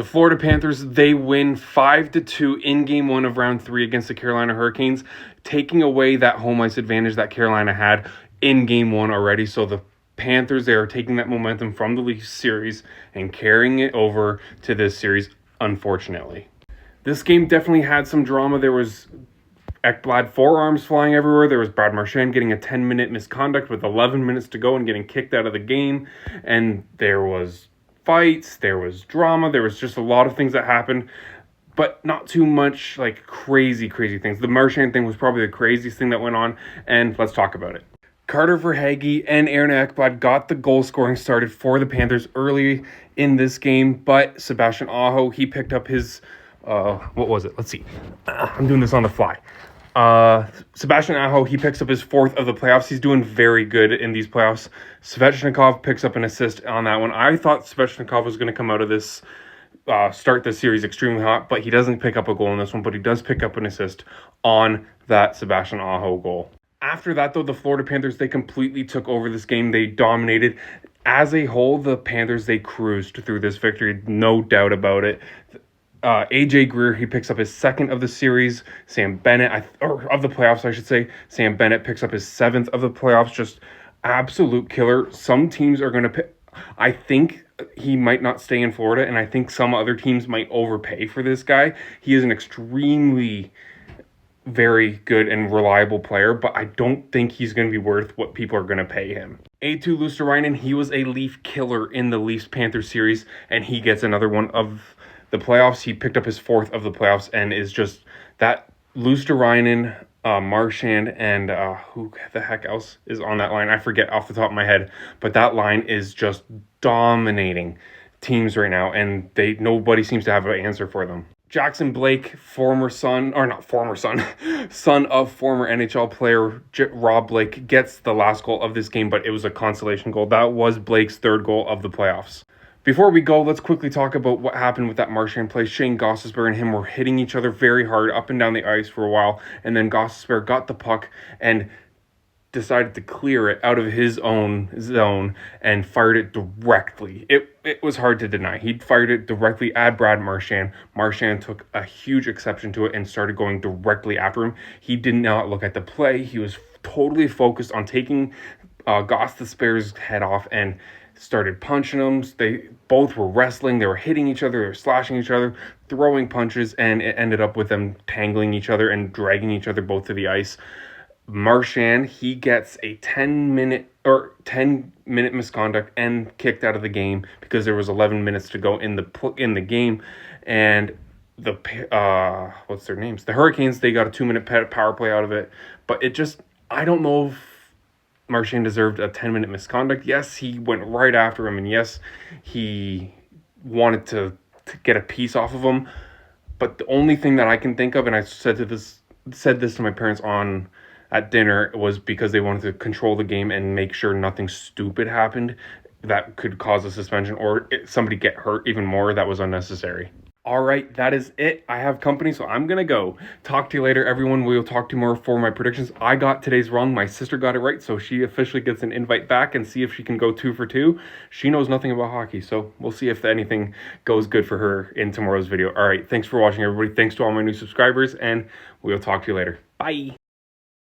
The Florida Panthers, they win 5-2 in Game 1 of Round 3 against the Carolina Hurricanes, taking away that home ice advantage that Carolina had in Game 1 already. So the Panthers, they are taking that momentum from the Leafs series and carrying it over to this series, unfortunately. This game definitely had some drama. There was Ekblad forearms flying everywhere. There was Brad Marchand getting a 10-minute misconduct with 11 minutes to go and getting kicked out of the game. And there was fights, there was drama, there was just a lot of things that happened, but not too much like crazy things. The Marchand thing was probably the craziest thing that went on, and let's talk about it. Carter Verhaeghe and Aaron Ekblad got the goal scoring started for the Panthers early in this game, but Sebastian Aho, he picked up his, what was it? Let's see. I'm doing this on the fly. Sebastian Aho, he picks up his 4th of the playoffs. He's doing very good in these playoffs. Svechnikov picks up an assist on that one. I thought Svechnikov was going to come out of this, start this series extremely hot, but he doesn't pick up a goal in this one, but he does pick up an assist on that Sebastian Aho goal. After that, though, the Florida Panthers, they completely took over this game. They dominated. As a whole, the Panthers, they cruised through this victory, no doubt about it. AJ Greer, he picks up his 2nd of the series. Sam Bennett, or of the playoffs, I should say. Sam Bennett picks up his 7th of the playoffs. Just absolute killer. Some teams are going to pick. I think he might not stay in Florida, and I think some other teams might overpay for this guy. He is an extremely very good and reliable player, but I don't think he's going to be worth what people are going to pay him. Eetu Luostarinen, he was a Leaf killer in the Leafs-Panthers series, and he gets another one of the playoffs. He picked up his 4th of the playoffs and is just that Luostarinen, Marchand, and who the heck else is on that line? I forget off the top of my head, but that line is just dominating teams right now, and nobody seems to have an answer for them. Jackson Blake, son of former NHL player Rob Blake, gets the last goal of this game, but it was a consolation goal. That was Blake's 3rd goal of the playoffs. Before we go, let's quickly talk about what happened with that Marchand play. Shane Gostisbehere and him were hitting each other very hard up and down the ice for a while, and then Gostisbehere got the puck and decided to clear it out of his own zone and fired it directly. It was hard to deny. He fired it directly at Brad Marchand. Marchand took a huge exception to it and started going directly after him. He did not look at the play. He was totally focused on taking Gostisbehere's head off and started punching them. They both were wrestling. They were hitting each other. They were slashing each other, throwing punches, and it ended up with them tangling each other and dragging each other both to the ice. Marchand, he gets a 10-minute misconduct and kicked out of the game because there was 11 minutes to go in the game, and the what's their names? The Hurricanes, they got a 2-minute power play out of it, but I don't know if Marchand deserved a 10-minute misconduct. Yes, he went right after him, and yes, he wanted to get a piece off of him, but the only thing that I can think of, and I said this to my parents at dinner, was because they wanted to control the game and make sure nothing stupid happened that could cause a suspension or somebody get hurt even more that was unnecessary. All right, that is it. I have company, so I'm going to go. Talk to you later, everyone. We'll talk to you more for my predictions. I got today's wrong. My sister got it right, so she officially gets an invite back and see if she can go 2 for 2. She knows nothing about hockey, so we'll see if anything goes good for her in tomorrow's video. All right, thanks for watching, everybody. Thanks to all my new subscribers, and we'll talk to you later. Bye.